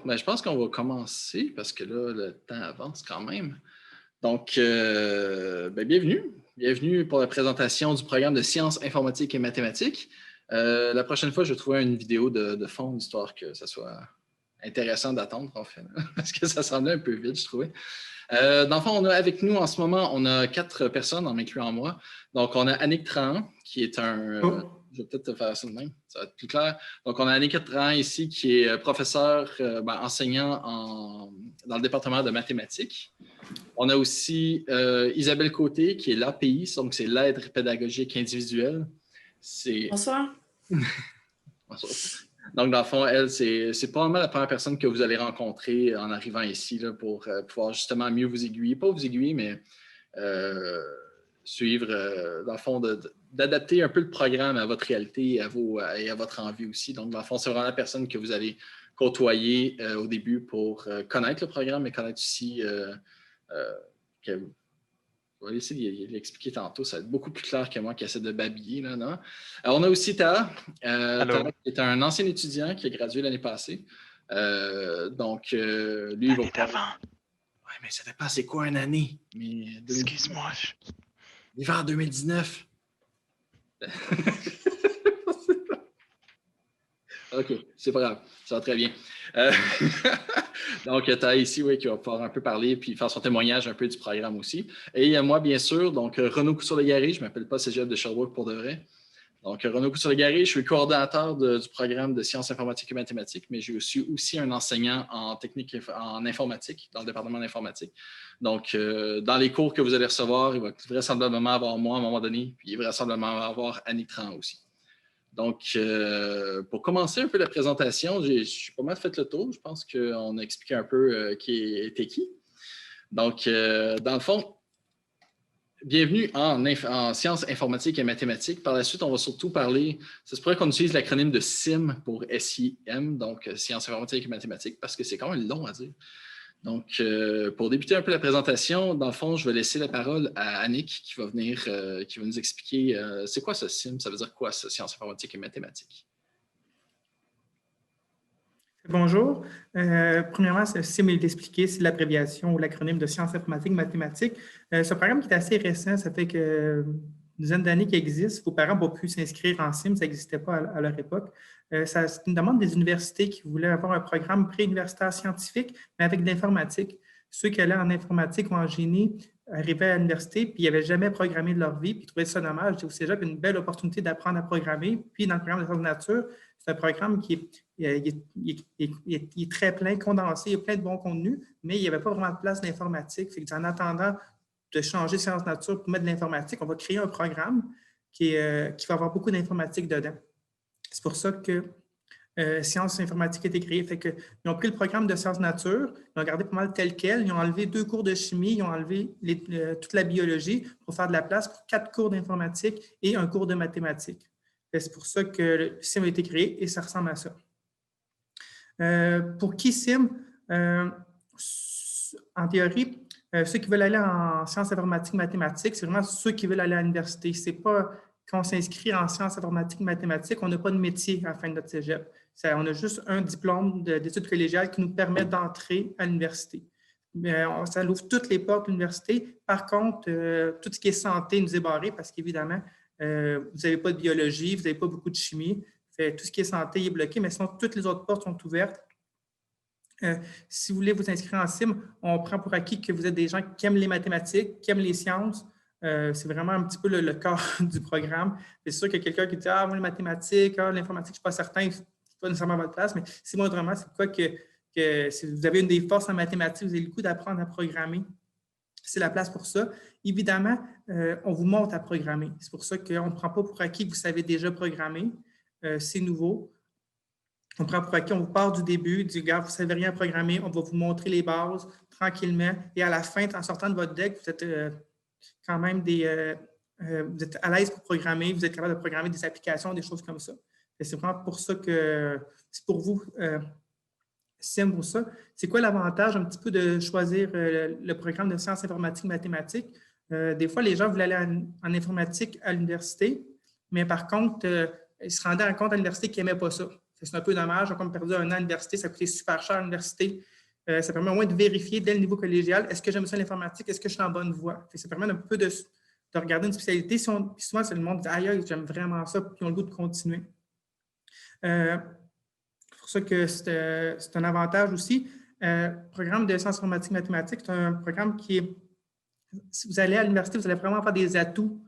ben, je pense qu'on va commencer parce que là, le temps avance quand même. Donc, ben, bienvenue. Bienvenue pour la présentation du programme de sciences informatiques et mathématiques. La prochaine fois, je vais trouver une vidéo de fond, histoire que ça soit intéressant d'attendre, en fait, parce que ça semblait un peu vite, je trouvais. Dans le fond, on a avec nous en ce moment, on a 4 personnes, en m'incluant moi. Donc, on a Annick Trahan, qui est un... je vais peut-être te faire ça de même, ça va être plus clair. Donc, on a Annick Trahan ici, qui est professeur, enseignant dans le département de mathématiques. On a aussi Isabelle Côté, qui est l'API, donc c'est l'aide pédagogique individuelle. Bonsoir. Bonsoir. Donc, dans le fond, elle, c'est probablement la première personne que vous allez rencontrer en arrivant ici là, pour pouvoir justement mieux vous aiguiller. Pas vous aiguiller, mais suivre, dans le fond, d'adapter un peu le programme à votre réalité et à votre envie aussi. Donc, dans le fond, c'est vraiment la personne que vous allez côtoyer au début pour connaître le programme, mais connaître aussi on va essayer de l'expliquer tantôt. Ça va être beaucoup plus clair que moi qui essaie de babiller. Là, non? Alors, on a aussi Taha. Taha est un ancien étudiant qui a gradué l'année passée. Donc, lui, il va pouvoir... Oui, mais ça dépend, c'est quoi une année? Excuse-moi. L'hiver 2019. OK, c'est pas grave. Ça va très bien. Donc, tu as ici, oui, qui va pouvoir un peu parler puis faire son témoignage un peu du programme aussi. Et moi, bien sûr, donc Renaud Couture-Légaré, je ne m'appelle pas Cégep de Sherbrooke pour de vrai. Donc, Renaud Couture-Légaré, je suis coordonnateur du programme de sciences informatiques et mathématiques, mais je suis aussi un enseignant en technique en informatique, dans le département d'informatique. Donc, dans les cours que vous allez recevoir, il va vraisemblablement avoir moi à un moment donné, puis il va vraisemblablement avoir Annick Trahan aussi. Donc, pour commencer un peu la présentation, j'ai pas mal fait le tour. Je pense qu'on a expliqué un peu qui était qui. Donc, dans le fond, bienvenue en sciences informatiques et mathématiques. Par la suite, on va surtout parler, ça se pourrait qu'on utilise l'acronyme de SIM pour SIM, donc sciences informatiques et mathématiques, parce que c'est quand même long à dire. Donc, pour débuter un peu la présentation, dans le fond, je vais laisser la parole à Annick qui va venir, qui va nous expliquer c'est quoi ce SIM, ça veut dire quoi, ça, sciences informatiques et mathématiques. Bonjour. Premièrement, ce SIM est expliqué, c'est l'abréviation ou l'acronyme de sciences informatiques et mathématiques. C'est un programme qui est assez récent, ça fait une dizaine d'années qu'il existe. Vos parents n'ont pas pu s'inscrire en SIM, ça n'existait pas à leur époque. C'est une demande des universités qui voulaient avoir un programme préuniversitaire scientifique, mais avec de l'informatique. Ceux qui allaient en informatique ou en génie arrivaient à l'université, puis ils n'avaient jamais programmé de leur vie, puis ils trouvaient ça dommage. C'est au cégep une belle opportunité d'apprendre à programmer. Puis dans le programme de sciences de nature, c'est un programme qui est très plein, condensé, il y a plein de bons contenus, mais il n'y avait pas vraiment de place d'informatique. En attendant de changer sciences nature pour mettre de l'informatique, on va créer un programme qui va avoir beaucoup d'informatique dedans. C'est pour ça que Sciences informatiques a été créé. Ils ont pris le programme de sciences nature, ils l'ont gardé pas mal tel quel, ils ont enlevé 2 cours de chimie, ils ont enlevé toute la biologie pour faire de la place pour 4 cours d'informatique et un cours de mathématiques. C'est pour ça que le SIM a été créé et ça ressemble à ça. Pour qui SIM? En théorie, ceux qui veulent aller en sciences informatiques mathématiques, c'est vraiment ceux qui veulent aller à l'université. Ce n'est pas quand on s'inscrit en sciences informatiques mathématiques, on n'a pas de métier à la fin de notre cégep. On a juste un diplôme d'études collégiales qui nous permet d'entrer à l'université. Ça ouvre toutes les portes de l'université. Par contre, tout ce qui est santé nous est barré parce qu'évidemment, vous n'avez pas de biologie, vous n'avez pas beaucoup de chimie. Tout ce qui est santé est bloqué, mais sinon, toutes les autres portes sont ouvertes. Si vous voulez vous inscrire en SIM, on prend pour acquis que vous êtes des gens qui aiment les mathématiques, qui aiment les sciences. C'est vraiment un petit peu le cœur du programme. C'est sûr qu'il y a quelqu'un qui dit « Ah, moi, les mathématiques, l'informatique, je ne suis pas certain, ce n'est pas nécessairement votre place. » Mais si moi, vraiment, c'est quoi que si vous avez une des forces en mathématiques, vous avez le goût d'apprendre à programmer, c'est la place pour ça. Évidemment, on vous montre à programmer. C'est pour ça qu'on ne prend pas pour acquis que vous savez déjà programmer. C'est nouveau. On prend pour acquis, on vous part du début, du gars, vous ne savez rien programmer, on va vous montrer les bases tranquillement. Et à la fin, en sortant de votre deck, vous êtes quand même vous êtes à l'aise pour programmer, vous êtes capable de programmer des applications, des choses comme ça. C'est vraiment pour ça que c'est pour vous, SIM pour ça. C'est quoi l'avantage un petit peu de choisir le programme de sciences informatiques mathématiques? Des fois, les gens voulaient aller en informatique à l'université, mais par contre, ils se rendaient compte à l'université qu'ils n'aimaient pas ça. C'est un peu dommage. On a perdu un an à l'université, ça a coûté super cher à l'université. Ça permet au moins de vérifier dès le niveau collégial, est-ce que j'aime ça l'informatique, est-ce que je suis en bonne voie. Ça permet un peu de regarder une spécialité. Souvent, c'est le monde qui dit aïe, j'aime vraiment ça, puis ils ont le goût de continuer. C'est pour ça que c'est un avantage aussi. Programme de sciences informatiques mathématiques, c'est un programme qui est, si vous allez à l'université, vous allez vraiment faire des atouts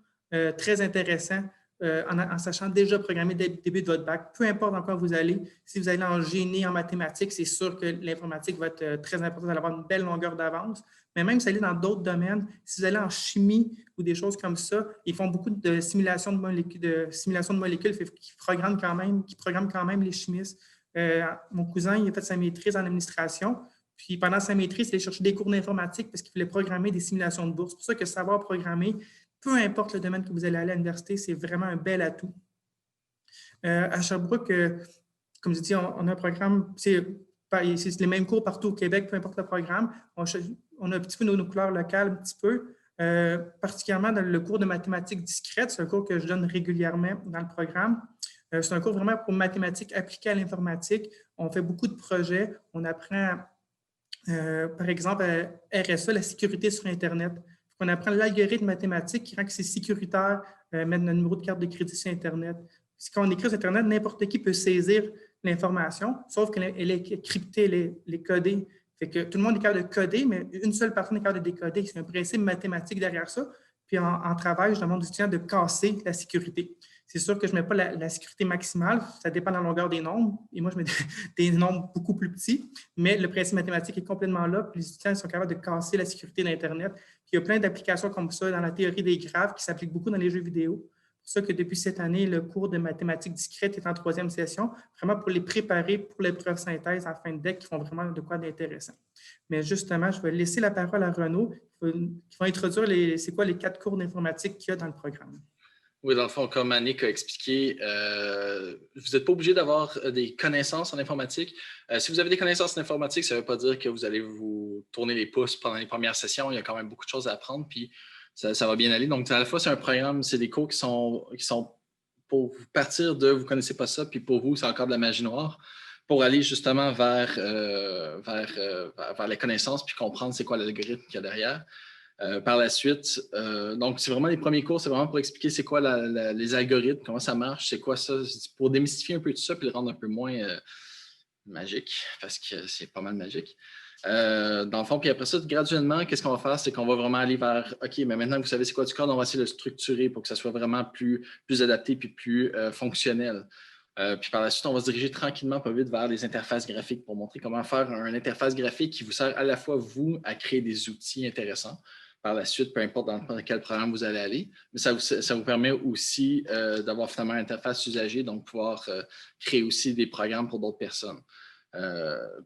très intéressants en sachant déjà programmer dès le début de votre bac. Peu importe dans quoi vous allez, si vous allez en génie, en mathématiques, c'est sûr que l'informatique va être très importante, vous allez avoir une belle longueur d'avance. Mais même si vous allez dans d'autres domaines, si vous allez en chimie ou des choses comme ça, ils font beaucoup de simulation de molécules qui programment quand même les chimistes. Mon cousin, il a fait sa maîtrise en administration. Puis pendant sa maîtrise, il allait chercher des cours d'informatique parce qu'il voulait programmer des simulations de bourse. C'est pour ça que savoir programmer, peu importe le domaine que vous allez aller à l'université, c'est vraiment un bel atout. À Sherbrooke, comme je dis, on a un programme, c'est les mêmes cours partout au Québec, peu importe le programme. On a un petit peu nos couleurs locales, un petit peu. Particulièrement dans le cours de mathématiques discrètes, c'est un cours que je donne régulièrement dans le programme. C'est un cours vraiment pour mathématiques appliquées à l'informatique. On fait beaucoup de projets. On apprend, par exemple, RSA, la sécurité sur Internet. On apprend l'algorithme mathématique qui rend que c'est sécuritaire, mettre notre numéro de carte de crédit sur Internet. Quand on écrit sur Internet, n'importe qui peut saisir l'information, sauf qu'elle est cryptée, elle est codée. Fait que tout le monde est capable de coder, mais une seule personne est capable de décoder. C'est un principe mathématique derrière ça. Puis en travail, je demande aux étudiants de casser la sécurité. C'est sûr que je ne mets pas la sécurité maximale, ça dépend de la longueur des nombres. Et moi, je mets des nombres beaucoup plus petits, mais le principe mathématique est complètement là. Puis les étudiants sont capables de casser la sécurité d'Internet. Puis il y a plein d'applications comme ça dans la théorie des graphes qui s'appliquent beaucoup dans les jeux vidéo. C'est pour ça que depuis cette année, le cours de mathématiques discrètes est en 3e session, vraiment pour les préparer pour l'épreuve synthèse en fin de deck qui font vraiment de quoi d'intéressant. Mais justement, je vais laisser la parole à Renaud qui va introduire les 4 cours d'informatique qu'il y a dans le programme. Oui, dans le fond, comme Annick a expliqué, vous n'êtes pas obligé d'avoir des connaissances en informatique. Si vous avez des connaissances en informatique, ça ne veut pas dire que vous allez vous tourner les pouces pendant les premières sessions. Il y a quand même beaucoup de choses à apprendre, puis ça va bien aller. Donc, à la fois, c'est un programme, c'est des cours qui sont pour vous partir de « vous ne connaissez pas ça », puis pour vous, c'est encore de la magie noire, pour aller justement vers les connaissances, puis comprendre c'est quoi l'algorithme qu'il y a derrière. Par la suite, donc c'est vraiment les premiers cours, c'est vraiment pour expliquer c'est quoi les algorithmes, comment ça marche, c'est quoi ça, pour démystifier un peu tout ça puis le rendre un peu moins magique, parce que c'est pas mal magique. Dans le fond, puis après ça, graduellement, qu'est-ce qu'on va faire, c'est qu'on va vraiment aller vers, OK, mais maintenant que vous savez c'est quoi du code, on va essayer de le structurer pour que ça soit vraiment plus adapté puis plus fonctionnel. Puis par la suite, on va se diriger tranquillement, pas vite, vers les interfaces graphiques pour montrer comment faire une interface graphique qui vous sert à la fois, vous, à créer des outils intéressants. Par la suite, peu importe dans quel programme vous allez aller, mais ça vous permet aussi d'avoir finalement une interface usagée, donc pouvoir créer aussi des programmes pour d'autres personnes.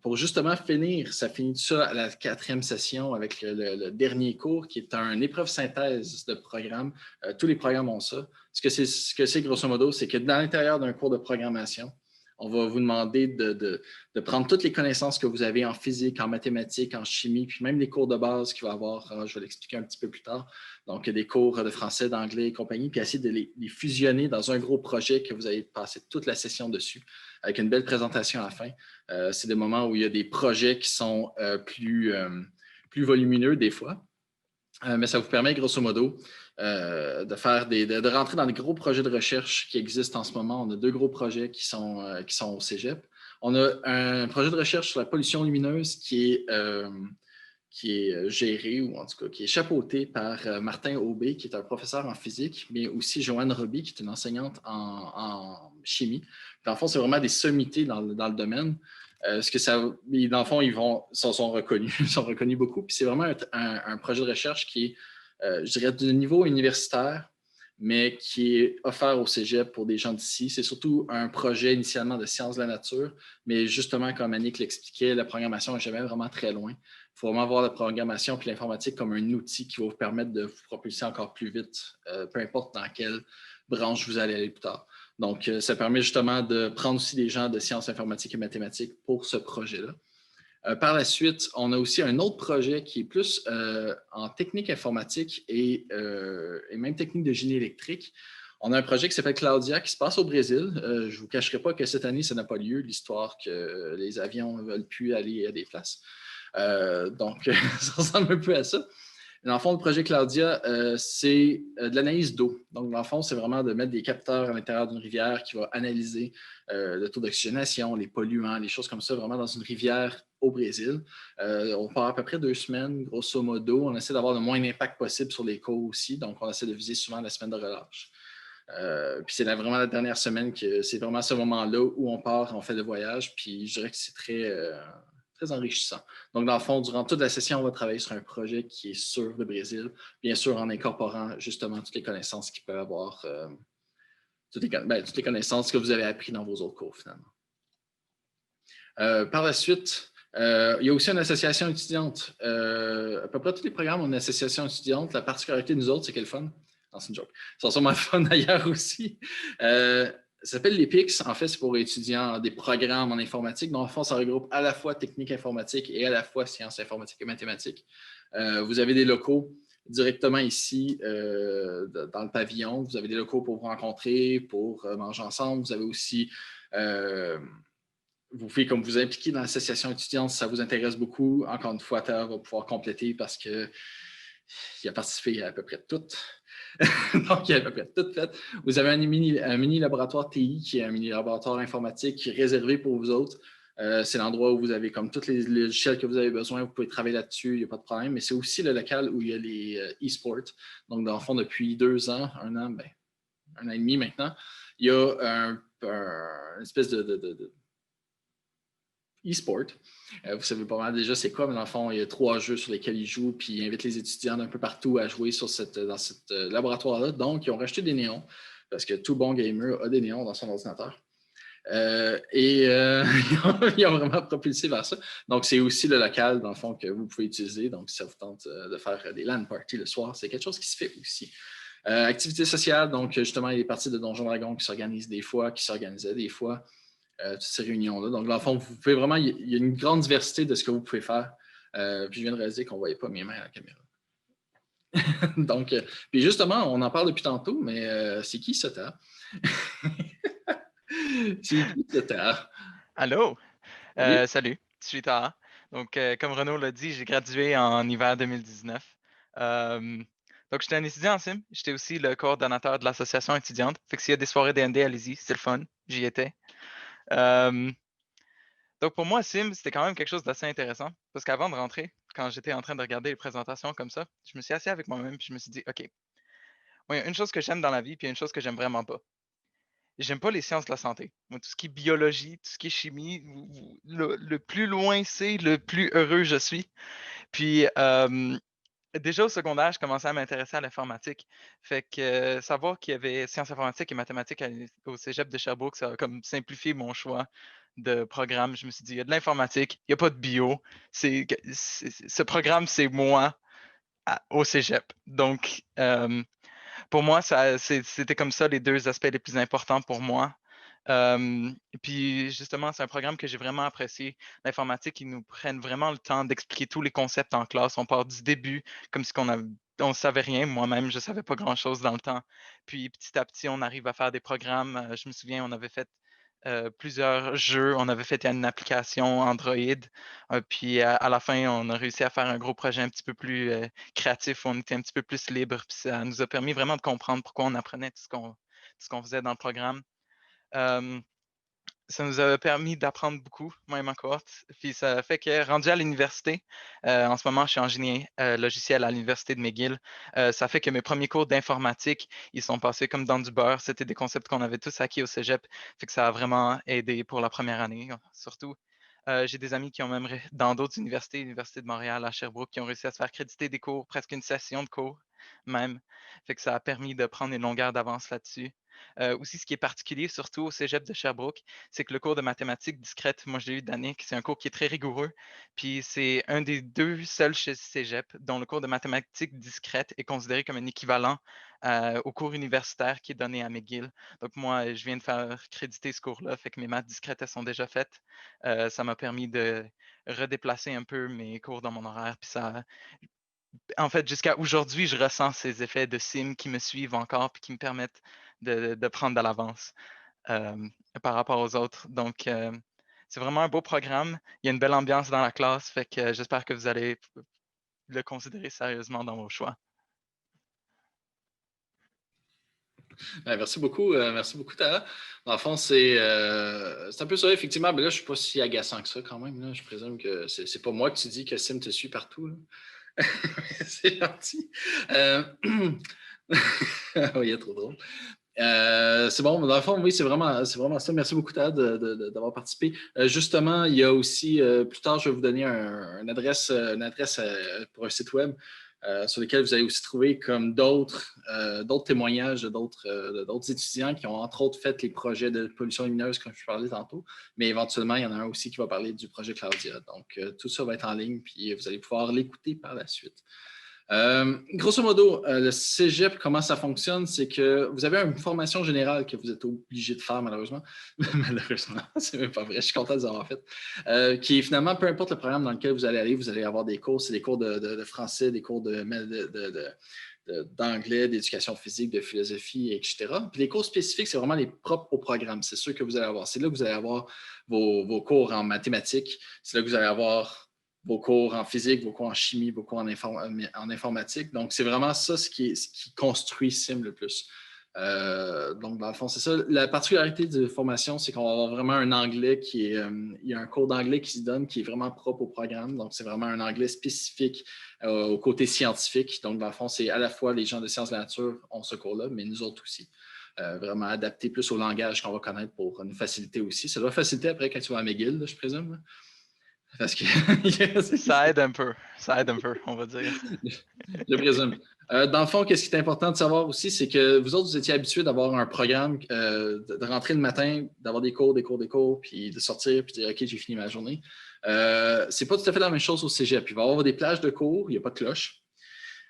Pour justement finir, ça finit tout ça à la 4e session avec le dernier cours qui est une épreuve synthèse de programme. Tous les programmes ont ça. Ce que c'est grosso modo, c'est que dans l'intérieur d'un cours de programmation, on va vous demander de prendre toutes les connaissances que vous avez en physique, en mathématiques, en chimie, puis même les cours de base qu'il va y avoir, je vais l'expliquer un petit peu plus tard, donc des cours de français, d'anglais et compagnie, puis essayer de les fusionner dans un gros projet que vous allez passer toute la session dessus, avec une belle présentation à la fin. C'est des moments où il y a des projets qui sont plus volumineux des fois, mais ça vous permet grosso modo de rentrer dans des gros projets de recherche qui existent en ce moment. On a 2 gros projets qui sont au cégep. On a un projet de recherche sur la pollution lumineuse qui est géré, ou en tout cas qui est chapeauté par Martin Aubé, qui est un professeur en physique, mais aussi Joanne Roby, qui est une enseignante en chimie. Dans le fond, c'est vraiment des sommités dans le domaine. Dans le fond, ils sont reconnus beaucoup. Puis c'est vraiment un projet de recherche qui est, je dirais, de niveau universitaire, mais qui est offert au cégep pour des gens d'ici. C'est surtout un projet initialement de sciences de la nature, mais justement, comme Annick l'expliquait, la programmation n'est jamais vraiment très loin. Il faut vraiment voir la programmation et l'informatique comme un outil qui va vous permettre de vous propulser encore plus vite, peu importe dans quelle branche vous allez aller plus tard. Donc, ça permet justement de prendre aussi des gens de sciences informatiques et mathématiques pour ce projet-là. Par la suite, on a aussi un autre projet qui est plus en technique informatique et même technique de génie électrique. On a un projet qui s'appelle Claudia qui se passe au Brésil. Je ne vous cacherai pas que cette année, ça n'a pas lieu, l'histoire que les avions ne veulent plus aller à des places. Donc, ça ressemble un peu à ça. Dans le fond, le projet Claudia, c'est de l'analyse d'eau. Donc, dans le fond, c'est vraiment de mettre des capteurs à l'intérieur d'une rivière qui va analyser le taux d'oxygénation, les polluants, les choses comme ça, vraiment dans une rivière au Brésil. On part à peu près 2 semaines, grosso modo. On essaie d'avoir le moins d'impact possible sur les cours aussi. Donc, on essaie de viser souvent la semaine de relâche. Puis c'est vraiment la dernière semaine que c'est vraiment ce moment-là où on part, on fait le voyage. Puis je dirais que c'est très enrichissant. Donc, dans le fond, durant toute la session, on va travailler sur un projet qui est sur le Brésil, bien sûr en incorporant justement toutes les connaissances qu'il peut avoir, toutes les connaissances que vous avez apprises dans vos autres cours, finalement. Par la suite, il y a aussi une association étudiante. À peu près tous les programmes ont une association étudiante. La particularité de nous autres, c'est qu'elle est fun. Non, c'est une joke. Ils sont sûrement fun ailleurs aussi. Ça s'appelle les PICS. En fait, c'est pour étudiants des programmes en informatique. Donc, en fond, ça regroupe à la fois technique informatique et à la fois sciences informatiques et mathématiques. Vous avez des locaux directement ici dans le pavillon. Vous avez des locaux pour vous rencontrer, pour manger ensemble. Vous avez aussi vous pouvez comme vous impliquer dans l'association étudiante si ça vous intéresse beaucoup. Encore une fois, Théa va pouvoir compléter parce qu'il a participé à peu près toutes. Donc, il a à peu près tout fait. Vous avez un mini laboratoire TI qui est un mini laboratoire informatique qui est réservé pour vous autres. C'est l'endroit où vous avez comme tous les logiciels que vous avez besoin. Vous pouvez travailler là-dessus, il n'y a pas de problème. Mais c'est aussi le local où il y a les e-sports. Donc, dans le fond, depuis 2 ans, 1 an, 1 an et demi maintenant, il y a une espèce de e-sport. Vous savez pas mal déjà c'est quoi, mais dans le fond, il y a 3 jeux sur lesquels ils jouent, puis ils invitent les étudiants d'un peu partout à jouer dans ce laboratoire-là. Donc, ils ont racheté des néons, parce que tout bon gamer a des néons dans son ordinateur. Ils ont vraiment propulsé vers ça. Donc, c'est aussi le local, dans le fond, que vous pouvez utiliser. Donc, si ça vous tente de faire des LAN parties le soir, c'est quelque chose qui se fait aussi. Activité sociale, donc justement, il y a des parties de Donjons Dragons qui s'organisent des fois, qui s'organisaient des fois. Toutes ces réunions-là. Donc, dans le fond, vous pouvez vraiment, il y a une grande diversité de ce que vous pouvez faire. Puis je viens de réaliser qu'on ne voyait pas mes mains à la caméra. Donc, puis justement, on en parle depuis tantôt, mais c'est qui ce Théa? C'est qui ce Théa? Allô? Oui. Salut, je suis Taha. Donc, comme Renaud l'a dit, j'ai gradué en hiver 2019. Donc, j'étais un étudiant en sim. J'étais aussi le coordonnateur de l'association étudiante. Fait que s'il y a des soirées D&D, allez-y, c'est le fun. J'y étais. Euh, donc, pour moi, sim, c'était quand même quelque chose d'assez intéressant. Parce qu'avant de rentrer, quand j'étais en train de regarder les présentations comme ça, je me suis assis avec moi-même puis je me suis dit, OK, il y a une chose que j'aime dans la vie puis il y a une chose que j'aime vraiment pas. J'aime pas les sciences de la santé. Moi, tout ce qui est biologie, tout ce qui est chimie, le plus loin c'est, le plus heureux je suis. Puis, déjà au secondaire, je commençais à m'intéresser à l'informatique. Fait que savoir qu'il y avait sciences informatiques et mathématiques au cégep de Sherbrooke, ça a comme simplifié mon choix de programme. Je me suis dit, il y a de l'informatique, il n'y a pas de bio. Ce programme, c'est moi au cégep. Donc, pour moi, c'était comme ça les 2 aspects les plus importants pour moi. Puis justement, c'est un programme que j'ai vraiment apprécié. L'informatique, ils nous prennent vraiment le temps d'expliquer tous les concepts en classe. On part du début comme si on ne savait rien. Moi-même, je ne savais pas grand-chose dans le temps. Puis petit à petit, on arrive à faire des programmes. Je me souviens, on avait fait plusieurs jeux. On avait fait une application Android. Puis à la fin, on a réussi à faire un gros projet un petit peu plus créatif. On était un petit peu plus libre. Puis ça nous a permis vraiment de comprendre pourquoi on apprenait tout ce qu'on faisait dans le programme. Ça nous a permis d'apprendre beaucoup, moi et ma cohorte. Puis ça fait que, rendu à l'université, en ce moment, je suis ingénieur logiciel à l'Université de McGill. Ça fait que mes premiers cours d'informatique, ils sont passés comme dans du beurre. C'était des concepts qu'on avait tous acquis au cégep. Fait que ça a vraiment aidé pour la première année, surtout. J'ai des amis qui ont même, dans d'autres universités, l'Université de Montréal, à Sherbrooke, qui ont réussi à se faire créditer des cours, presque une session de cours même. Fait que ça a permis de prendre une longueur d'avance là-dessus. Aussi, ce qui est particulier, surtout au cégep de Sherbrooke, c'est que le cours de mathématiques discrètes, moi je l'ai eu d'Annick, c'est un cours qui est très rigoureux. Puis c'est un des 2 seuls chez cégep dont le cours de mathématiques discrètes est considéré comme un équivalent au cours universitaire qui est donné à McGill. Donc moi, je viens de faire créditer ce cours-là, fait que mes maths discrètes, elles sont déjà faites. Ça m'a permis de redéplacer un peu mes cours dans mon horaire. Puis ça, en fait, jusqu'à aujourd'hui, je ressens ces effets de sim qui me suivent encore puis qui me permettent de prendre de l'avance par rapport aux autres. Donc, c'est vraiment un beau programme. Il y a une belle ambiance dans la classe, fait que j'espère que vous allez le considérer sérieusement dans vos choix. Merci beaucoup, Tara. Dans le fond, c'est un peu ça, effectivement. Mais là, je ne suis pas si agaçant que ça quand même. Là. Je présume que c'est pas moi que tu dis que Sim te suit partout. C'est gentil. Oui, il est trop drôle. C'est bon, dans le fond, oui, c'est vraiment ça. Merci beaucoup, Tara, d'avoir participé. Justement, il y a aussi, plus tard, je vais vous donner une adresse pour un site web. Sur lesquels vous allez aussi trouver comme d'autres témoignages d'autres étudiants qui ont entre autres fait les projets de pollution lumineuse comme je parlais tantôt, mais éventuellement, il y en a un aussi qui va parler du projet Claudia. Donc, tout ça va être en ligne, puis vous allez pouvoir l'écouter par la suite. Grosso modo, le cégep, comment ça fonctionne, c'est que vous avez une formation générale que vous êtes obligé de faire, malheureusement. Malheureusement, c'est même pas vrai, je suis content de vous avoir fait. Qui est finalement, peu importe le programme dans lequel vous allez aller, vous allez avoir des cours, c'est des cours de français, des cours d'anglais, d'éducation physique, de philosophie, etc. Puis les cours spécifiques, c'est vraiment les propres au programme. C'est ceux que vous allez avoir. C'est là que vous allez avoir vos cours en mathématiques. C'est là que vous allez avoir vos cours en physique, vos cours en chimie, vos cours en informatique. Donc, c'est vraiment ça ce qui construit SIM le plus. Donc, dans le fond, c'est ça. La particularité de formation, c'est qu'on va avoir vraiment un anglais il y a un cours d'anglais qui se donne qui est vraiment propre au programme. Donc, c'est vraiment un anglais spécifique au côté scientifique. Donc, dans le fond, c'est à la fois les gens de sciences de la nature ont ce cours-là, mais nous autres aussi. Vraiment adapté plus au langage qu'on va connaître pour nous faciliter aussi. Ça doit faciliter après quand tu vas à McGill, là, je présume. Là. Parce que ça aide un peu, on va dire. Je présume. Dans le fond, qu'est-ce qui est important de savoir aussi, c'est que vous autres, vous étiez habitués d'avoir un programme, de rentrer le matin, d'avoir des cours, puis de sortir, puis de dire « OK, j'ai fini ma journée ». C'est pas tout à fait la même chose au cégep. Il va y avoir des plages de cours, il n'y a pas de cloche,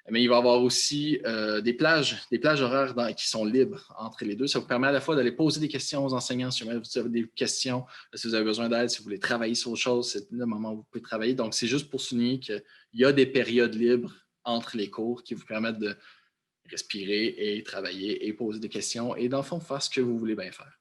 mais il va y avoir aussi des plages horaires qui sont libres entre les deux. Ça vous permet à la fois d'aller poser des questions aux enseignants si vous avez des questions, si vous avez besoin d'aide, si vous voulez travailler sur autre chose, c'est le moment où vous pouvez travailler. Donc, c'est juste pour souligner qu'il y a des périodes libres entre les cours qui vous permettent de respirer et travailler et poser des questions et dans le fond, faire ce que vous voulez bien faire.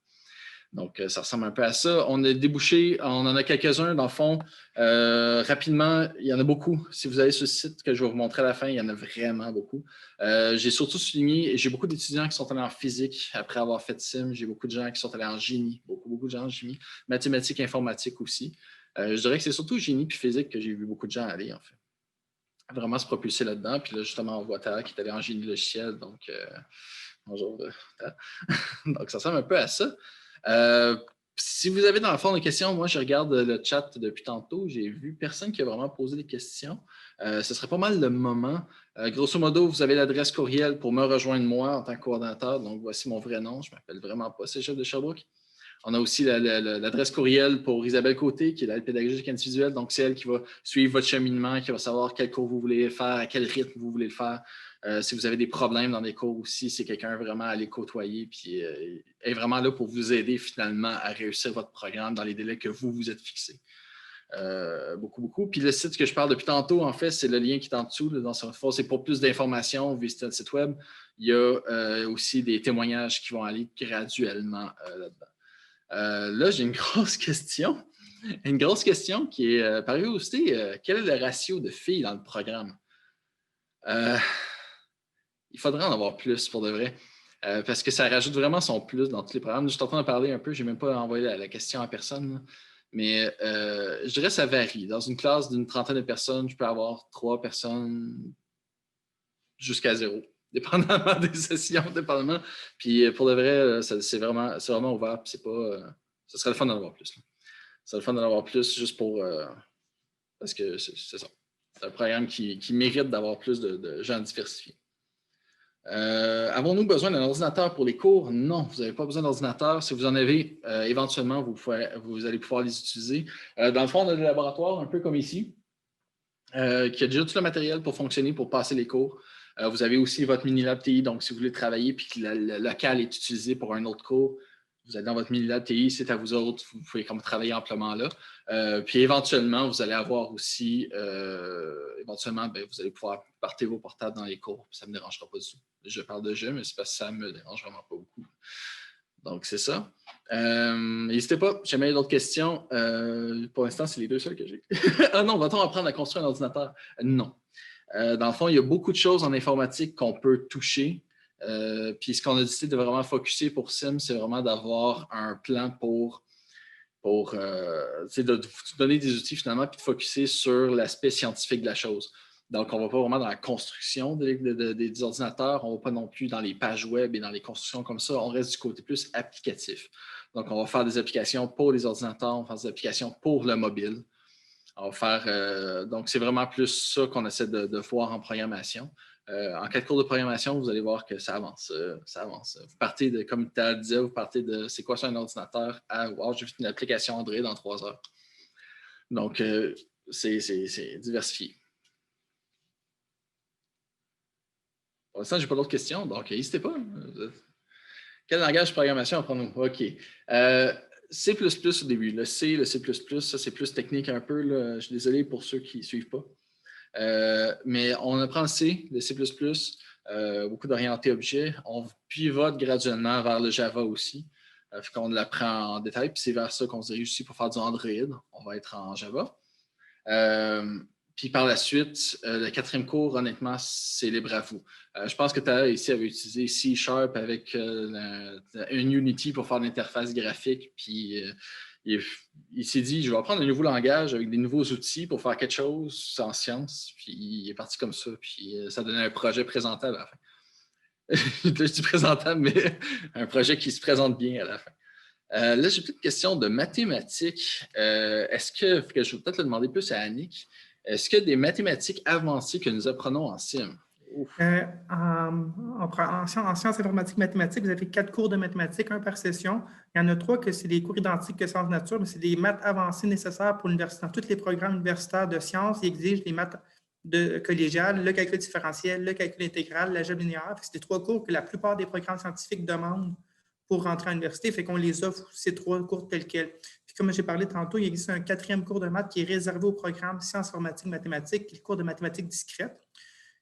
Donc, ça ressemble un peu à ça. On a débouché, on en a quelques-uns, dans le fond. Rapidement, il y en a beaucoup. Si vous allez sur le site que je vais vous montrer à la fin, il y en a vraiment beaucoup. J'ai surtout souligné, j'ai beaucoup d'étudiants qui sont allés en physique après avoir fait SIM. J'ai beaucoup de gens qui sont allés en génie, beaucoup de gens en génie. Mathématiques, informatique aussi. Je dirais que c'est surtout génie puis physique que j'ai vu beaucoup de gens aller, en fait. Vraiment se propulser là-dedans. Puis là, justement, on voit Tara qui est allée en génie logiciel. Donc, bonjour. Donc, ça ressemble un peu à ça. Si vous avez dans le fond des questions, moi je regarde le chat depuis tantôt, j'ai vu personne qui a vraiment posé des questions. Ce serait pas mal le moment. Grosso modo, vous avez l'adresse courriel pour me rejoindre moi en tant que coordinateur. Donc voici mon vrai nom, je ne m'appelle vraiment pas Cégep de Sherbrooke. On a aussi l'adresse courriel pour Isabelle Côté, qui est l'aide pédagogique individuelle. Donc, c'est elle qui va suivre votre cheminement, qui va savoir quel cours vous voulez faire, à quel rythme vous voulez le faire. Si vous avez des problèmes dans les cours aussi, c'est quelqu'un vraiment à les côtoyer puis est vraiment là pour vous aider finalement à réussir votre programme dans les délais que vous vous êtes fixés. Beaucoup. Puis le site que je parle depuis tantôt, en fait, c'est le lien qui est en dessous. Là, dans ce fond, c'est pour plus d'informations, visitez le site web. Il y a aussi des témoignages qui vont aller graduellement là-dedans. Là, j'ai une grosse question. Une grosse question qui est, par curiosité, quel est le ratio de filles dans le programme? Il faudrait en avoir plus pour de vrai, parce que ça rajoute vraiment son plus dans tous les programmes. Je suis en train de parler un peu, je n'ai même pas envoyé la question à personne, là. Mais je dirais que ça varie. Dans une classe d'une trentaine de personnes, je peux avoir 3 personnes jusqu'à 0, dépendamment des sessions, dépendamment. Puis pour de vrai, c'est vraiment ouvert. C'est pas, ce serait le fun d'en avoir plus. Là. Ce serait le fun d'en avoir plus juste pour... parce que c'est ça. C'est un programme qui mérite d'avoir plus de gens diversifiés. Avons-nous besoin d'un ordinateur pour les cours? Non, vous n'avez pas besoin d'ordinateur. Si vous en avez, éventuellement, vous allez pouvoir les utiliser. Dans le fond, on a des laboratoires, un peu comme ici, qui a déjà tout le matériel pour fonctionner, pour passer les cours. Vous avez aussi votre mini-lab TI, donc si vous voulez travailler et que le local est utilisé pour un autre cours, vous êtes dans votre milieu de TI, c'est à vous autres, vous pouvez comme travailler amplement là. Puis éventuellement, vous allez avoir aussi, éventuellement, vous allez pouvoir partir vos portables dans les cours, ça ne me dérangera pas du tout. Je parle de jeu, mais c'est parce que ça ne me dérange vraiment pas beaucoup. Donc, c'est ça. N'hésitez pas, si jamais il y a d'autres questions. Pour l'instant, c'est les deux seuls que j'ai. Ah non, va-t-on apprendre à construire un ordinateur? Non. Dans le fond, il y a beaucoup de choses en informatique qu'on peut toucher. Puis ce qu'on a décidé de vraiment focusser pour Sim, c'est vraiment d'avoir un plan pour de vous donner des outils finalement, puis de focusser sur l'aspect scientifique de la chose. Donc, on ne va pas vraiment dans la construction des ordinateurs, on ne va pas non plus dans les pages web et dans les constructions comme ça, on reste du côté plus applicatif. Donc, on va faire des applications pour les ordinateurs, on va faire des applications pour le mobile. On va faire, donc, c'est vraiment plus ça qu'on essaie de voir en programmation. En 4 cours de programmation, vous allez voir que ça avance. Ça avance. Vous partez de, comme tu disais, vous partez de c'est quoi sur un ordinateur à wow, j'ai fait une application Android en 3 heures. Donc, c'est diversifié. Pour l'instant, je n'ai pas d'autres questions, donc n'hésitez pas. Quel langage de programmation apprenons-nous? OK. C++ au début. Le C, le C++, ça, c'est plus technique un peu. Là. Je suis désolé pour ceux qui ne suivent pas. Mais on apprend le C, le C++, beaucoup d'orienté objet. On pivote graduellement vers le Java aussi. On l'apprend en détail, puis c'est vers ça qu'on se dirige aussi pour faire du Android. On va être en Java. Puis par la suite, le 4e cours, honnêtement, c'est libre à vous. Je pense que Tala ici avait utilisé C# avec un Unity pour faire l'interface graphique. Puis il s'est dit, je vais apprendre un nouveau langage avec des nouveaux outils pour faire quelque chose en sciences. Puis il est parti comme ça. Puis ça donnait un projet présentable à la fin. Là, je dis présentable, mais un projet qui se présente bien à la fin. Là, j'ai peut-être une question de mathématiques. Est-ce que je vais peut-être le demander plus à Annick, est-ce qu'il y a des mathématiques avancées que nous apprenons en SIM? En sciences informatiques mathématiques, vous avez 4 cours de mathématiques, un par session. Il y en a 3 que c'est des cours identiques que sciences nature, mais c'est des maths avancées nécessaires pour l'université. Dans tous les programmes universitaires de sciences, ils exigent les maths collégiales, le calcul différentiel, le calcul intégral, l'algèbre linéaire. C'est des 3 cours que la plupart des programmes scientifiques demandent pour rentrer à l'université. Fait qu'on les offre, ces 3 cours tels quels. Puis comme j'ai parlé tantôt, il existe un 4e cours de maths qui est réservé au programme sciences informatiques mathématiques, qui est le cours de mathématiques discrètes.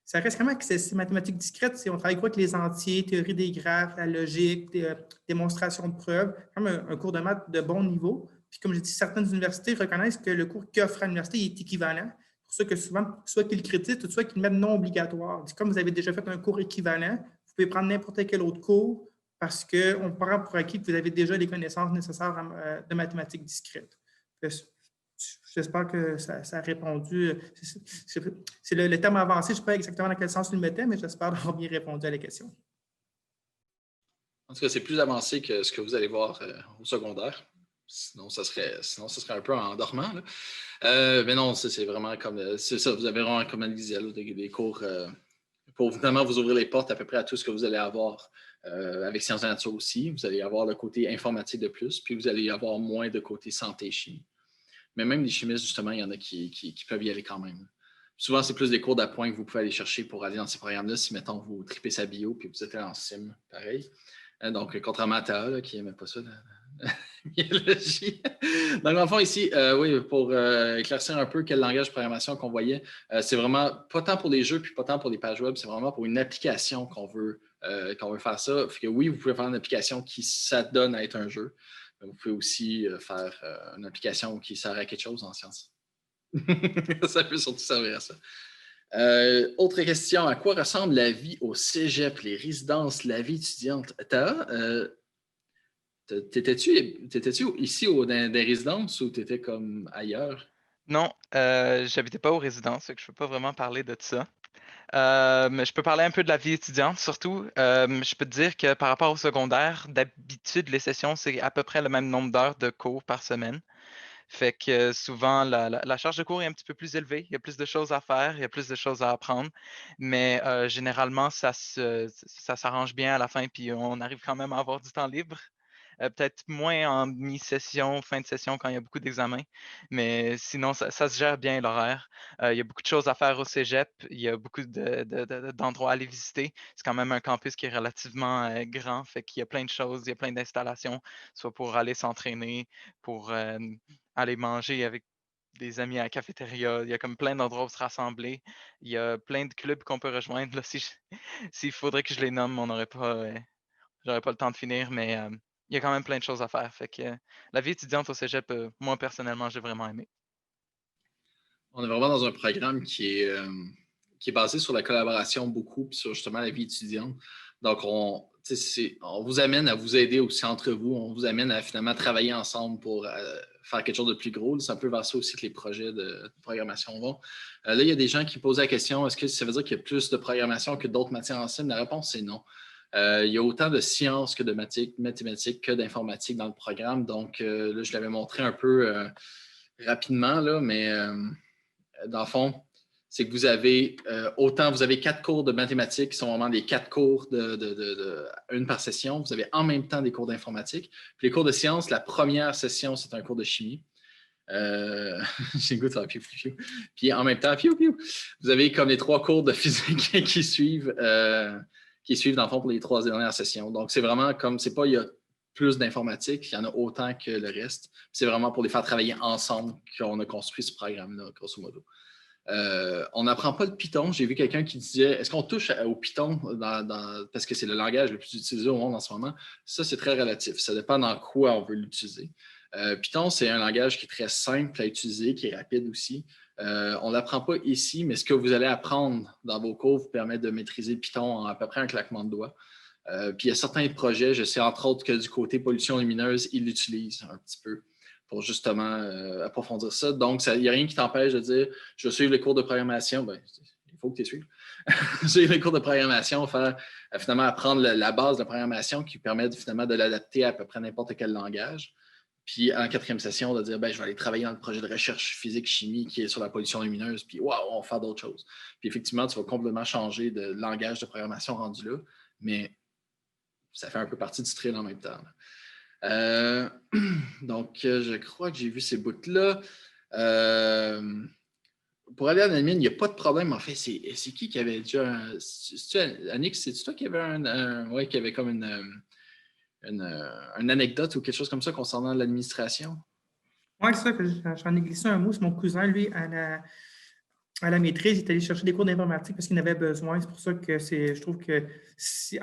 Ça reste quand même accessible. Mathématiques discrètes, on travaille quoi avec les entiers, théorie des graphes, la logique, démonstration de preuves, quand même un cours de maths de bon niveau. Puis comme j'ai dit, certaines universités reconnaissent que le cours qu'offre à l'université est équivalent. C'est pour ça que souvent, soit qu'ils le critiquent, soit qu'ils le mettent non obligatoire. Comme vous avez déjà fait un cours équivalent, vous pouvez prendre n'importe quel autre cours parce qu'on prend pour acquis que vous avez déjà les connaissances nécessaires de mathématiques discrètes. J'espère que ça a répondu. C'est le terme avancé, je ne sais pas exactement dans quel sens tu le mettais, mais j'espère avoir bien répondu à la question. En tout cas, c'est plus avancé que ce que vous allez voir au secondaire. Sinon, ça serait un peu en dormant. Mais non, c'est vraiment comme. C'est ça, vous avez vraiment, comme elle disait, des cours pour évidemment vous ouvrir les portes à peu près à tout ce que vous allez avoir avec Sciences de la nature aussi. Vous allez avoir le côté informatique de plus, puis vous allez avoir moins de côté santé et chimie. Mais même les chimistes, justement, il y en a qui peuvent y aller quand même. Souvent, c'est plus des cours d'appoint que vous pouvez aller chercher pour aller dans ces programmes-là. Si, mettons, vous tripez sa bio puis vous êtes en sim, pareil. Donc, contrairement à Théa, qui n'aimait pas ça, la biologie. Donc, dans le fond, ici, oui, pour éclaircir un peu quel langage de programmation qu'on voyait, c'est vraiment pas tant pour les jeux puis pas tant pour les pages web, c'est vraiment pour une application qu'on veut faire ça. Fait que oui, vous pouvez faire une application qui s'adonne à être un jeu. Vous pouvez aussi faire une application qui sert à quelque chose en sciences. Ça peut surtout servir à ça. Autre question, à quoi ressemble la vie au cégep, les résidences, la vie étudiante? T'étais-tu ici dans des résidences ou t'étais comme ailleurs? Non, j'habitais pas aux résidences, fait que je peux pas vraiment parler de ça. Mais je peux parler un peu de la vie étudiante, surtout. Je peux te dire que par rapport au secondaire, d'habitude, les sessions, c'est à peu près le même nombre d'heures de cours par semaine. Fait que souvent, la charge de cours est un petit peu plus élevée. Il y a plus de choses à faire, il y a plus de choses à apprendre. Mais généralement, ça s'arrange bien à la fin, puis on arrive quand même à avoir du temps libre. Peut-être moins en mi-session, fin de session quand il y a beaucoup d'examens, mais sinon, ça se gère bien l'horaire. Il y a beaucoup de choses à faire au cégep. Il y a beaucoup d'endroits à aller visiter. C'est quand même un campus qui est relativement grand, fait qu'il y a plein de choses, il y a plein d'installations, soit pour aller s'entraîner, pour aller manger avec des amis à la cafétéria. Il y a comme plein d'endroits où se rassembler. Il y a plein de clubs qu'on peut rejoindre. Là, s'il faudrait que je les nomme, j'aurais pas le temps de finir, mais il y a quand même plein de choses à faire. Fait que la vie étudiante au cégep, moi personnellement, j'ai vraiment aimé. On est vraiment dans un programme qui est basé sur la collaboration beaucoup, puis sur justement la vie étudiante. Donc, on vous amène à vous aider aussi entre vous. On vous amène à finalement travailler ensemble pour faire quelque chose de plus gros. C'est un peu vers ça aussi que les projets de programmation vont. Là, il y a des gens qui posent la question, est-ce que ça veut dire qu'il y a plus de programmation que d'autres matières en CIM? La réponse, c'est non. Il y a autant de sciences que de mathématiques que d'informatique dans le programme. Donc, là, je l'avais montré un peu rapidement, là, mais dans le fond, c'est que vous avez vous avez 4 cours de mathématiques qui sont vraiment les 4 cours une par session. Vous avez en même temps des cours d'informatique. Puis les cours de sciences, la première session, c'est un cours de chimie. J'ai le goût de faire piou, piou. Puis en même temps, piou, piou, vous avez comme les 3 cours de physique qui suivent dans le fond pour les 3 dernières sessions. Donc, c'est vraiment comme, c'est pas, il y a plus d'informatique, il y en a autant que le reste. C'est vraiment pour les faire travailler ensemble qu'on a construit ce programme-là, grosso modo. On n'apprend pas le Python. J'ai vu quelqu'un qui disait, est-ce qu'on touche au Python parce que c'est le langage le plus utilisé au monde en ce moment? Ça, c'est très relatif. Ça dépend dans quoi on veut l'utiliser. Python, c'est un langage qui est très simple à utiliser, qui est rapide aussi. On ne l'apprend pas ici, mais ce que vous allez apprendre dans vos cours vous permet de maîtriser Python en à peu près un claquement de doigts. Puis il y a certains projets, je sais entre autres que du côté pollution lumineuse, ils l'utilisent un petit peu pour justement approfondir ça. Donc, il n'y a rien qui t'empêche de dire je vais suivre les cours de programmation. Ben, il faut que tu les suives. Suivre les cours de programmation, finalement apprendre la base de programmation qui permet finalement de l'adapter à peu près n'importe quel langage. Puis en 4e session, de dire je vais aller travailler dans le projet de recherche physique-chimie qui est sur la pollution lumineuse, puis waouh, on va faire d'autres choses. Puis effectivement, tu vas complètement changer de langage de programmation rendu là, mais ça fait un peu partie du thrill en même temps. Donc, je crois que j'ai vu ces bouts-là. Pour aller en admin, il n'y a pas de problème. En fait, c'est qui avait déjà Annick, c'est-tu toi qui avait qui avait comme une anecdote ou quelque chose comme ça concernant l'administration? Oui, c'est ça que j'en ai glissé un mot. C'est mon cousin, lui, à la maîtrise, il est allé chercher des cours d'informatique parce qu'il en avait besoin. C'est pour ça que je trouve que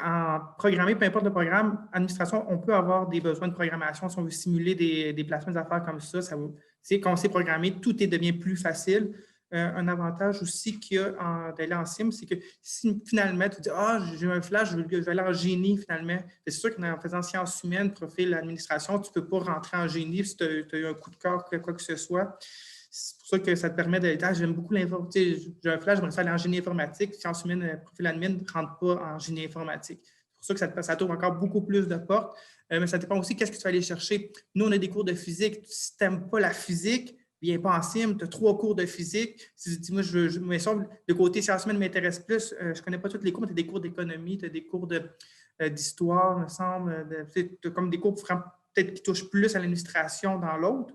en programmer, peu importe le programme, administration, on peut avoir des besoins de programmation. Si on veut simuler des placements d'affaires comme ça, quand on sait programmer, tout devient plus facile. Un avantage aussi qu'il y a d'aller en CIM, c'est que si finalement tu dis j'ai un flash, je vais aller en génie finalement. C'est sûr qu'en faisant sciences humaines, profil administration, tu ne peux pas rentrer en génie si tu as eu un coup de cœur, quoi que ce soit. C'est pour ça que ça te permet de j'aime beaucoup l'informatique. J'ai un flash, j'aimerais ça aller en génie informatique. Sciences humaines, profil admin ne rentre pas en génie informatique. C'est pour ça que ça t'ouvre encore beaucoup plus de portes. Mais ça dépend aussi qu'est-ce que tu vas aller chercher. Nous, on a des cours de physique. Si tu n'aimes pas la physique, viens pas en CIM, tu as 3 cours de physique. Si tu dis, moi, le côté sciences humaines m'intéresse plus, je ne connais pas tous les cours, mais tu as des cours d'économie, tu as des cours d'histoire, me semble. Tu as comme des cours peut-être qui touchent plus à l'administration dans l'autre.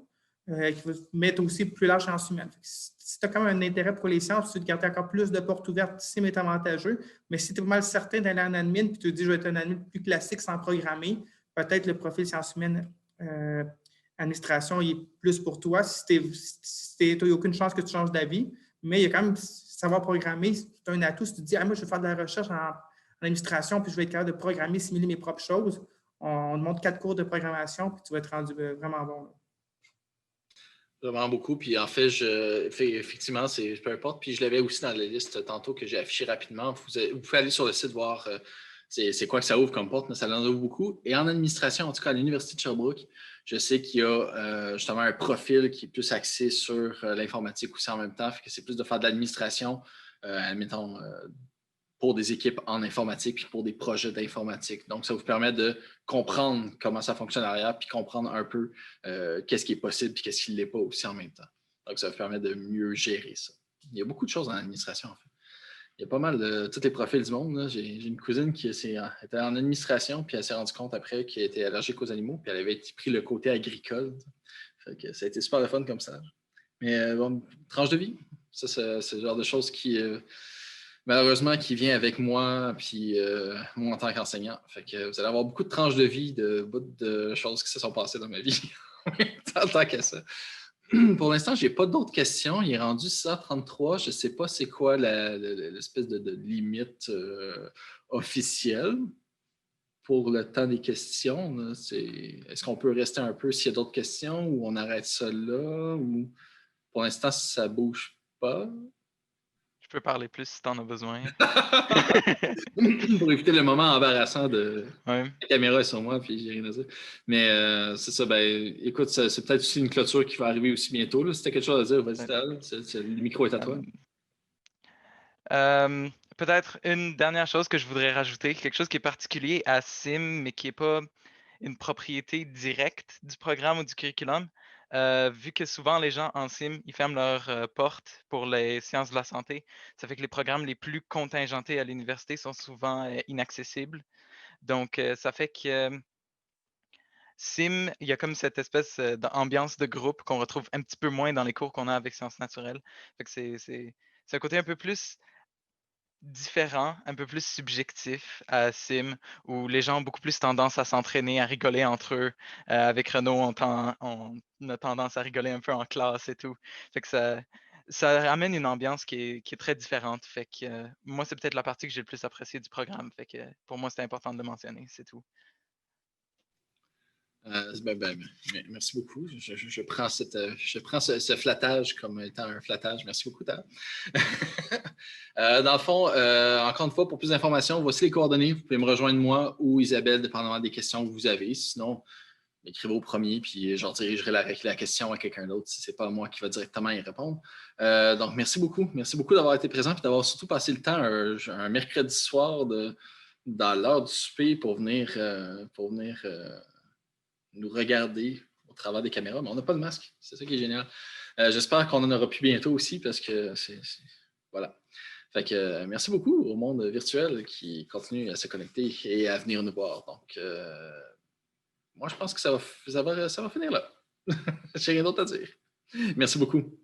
Qui va mettre aussi plus large sciences humaines. Si tu as quand même un intérêt pour les sciences, tu veux te garder encore plus de portes ouvertes, c'est avantageux. Mais si tu es vraiment certain d'aller en admin, puis tu te dis, je vais être un admin plus classique sans programmer, peut-être le profil sciences humaines administration il est plus pour toi. Si tu n'as aucune chance que tu changes d'avis, mais il y a quand même savoir programmer, c'est un atout. Si tu te dis, moi, je vais faire de la recherche en administration, puis je vais être capable de programmer, simuler mes propres choses, on te montre 4 cours de programmation, puis tu vas être rendu vraiment bon. Là. Vraiment beaucoup. Puis en fait, effectivement, c'est peu importe. Puis je l'avais aussi dans la liste tantôt que j'ai affiché rapidement. Vous pouvez aller sur le site voir c'est quoi que ça ouvre comme porte, mais ça en ouvre beaucoup. Et en administration, en tout cas à l'Université de Sherbrooke, je sais qu'il y a justement un profil qui est plus axé sur l'informatique aussi en même temps. Fait que c'est plus de faire de l'administration, admettons, pour des équipes en informatique puis pour des projets d'informatique. Donc, ça vous permet de comprendre comment ça fonctionne derrière puis comprendre un peu qu'est-ce qui est possible puis qu'est-ce qui ne l'est pas aussi en même temps. Donc, ça vous permet de mieux gérer ça. Il y a beaucoup de choses dans l'administration, en fait. Il y a pas mal de tous les profils du monde. Là. J'ai une cousine qui était en administration, puis elle s'est rendue compte après qu'elle était allergique aux animaux, puis elle avait pris le côté agricole. Fait que ça a été super le fun comme ça. Mais bon, tranche de vie, ça, c'est le genre de choses qui, malheureusement, qui vient avec moi, puis moi en tant qu'enseignant. Fait que vous allez avoir beaucoup de tranches de vie, de choses qui se sont passées dans ma vie, en tant que ça. Pour l'instant, je n'ai pas d'autres questions. Il est rendu 6h33. Je ne sais pas c'est quoi l'espèce de limite officielle pour le temps des questions. Est-ce qu'on peut rester un peu s'il y a d'autres questions ou on arrête ça là? Ou pour l'instant, ça ne bouge pas? Je peux parler plus si tu en as besoin. Pour éviter le moment embarrassant de Ouais. la caméra est sur moi, puis j'ai rien à dire. Mais c'est ça, ben écoute, c'est peut-être aussi une clôture qui va arriver aussi bientôt. Là. Si tu as quelque chose à dire, vas-y, Tal. Le micro est à toi. Peut-être une dernière chose que je voudrais rajouter, quelque chose qui est particulier à SIM, mais qui n'est pas une propriété directe du programme ou du curriculum. Vu que souvent les gens en SIM, ils ferment leurs portes pour les sciences de la santé, ça fait que les programmes les plus contingentés à l'université sont souvent inaccessibles. Donc, ça fait que SIM, il y a comme cette espèce d'ambiance de groupe qu'on retrouve un petit peu moins dans les cours qu'on a avec sciences naturelles. Fait que c'est un côté un peu plus différent, un peu plus subjectif à Sim, où les gens ont beaucoup plus tendance à s'entraîner, à rigoler entre eux. Avec Renaud, on a tendance à rigoler un peu en classe et tout. Fait que ça ramène une ambiance qui est très différente. Fait que moi, c'est peut-être la partie que j'ai le plus appréciée du programme. Fait que pour moi, c'est important de le mentionner, c'est tout. Merci beaucoup. Je prends, ce flattage comme étant un flattage. Merci beaucoup, Tal. Dans le fond, encore une fois, pour plus d'informations, voici les coordonnées. Vous pouvez me rejoindre moi ou Isabelle, dépendamment des questions que vous avez. Sinon, écrivez au premier, puis je redirigerai la question à quelqu'un d'autre si ce n'est pas moi qui va directement y répondre. Donc, merci beaucoup. Merci beaucoup d'avoir été présent et d'avoir surtout passé le temps un mercredi soir dans l'heure du souper pour venir nous regarder au travers des caméras, mais on n'a pas de masque. C'est ça qui est génial. J'espère qu'on en aura plus bientôt aussi parce que voilà. Fait que merci beaucoup au monde virtuel qui continue à se connecter et à venir nous voir. Donc, moi, je pense que ça va finir là. J'ai rien d'autre à dire. Merci beaucoup.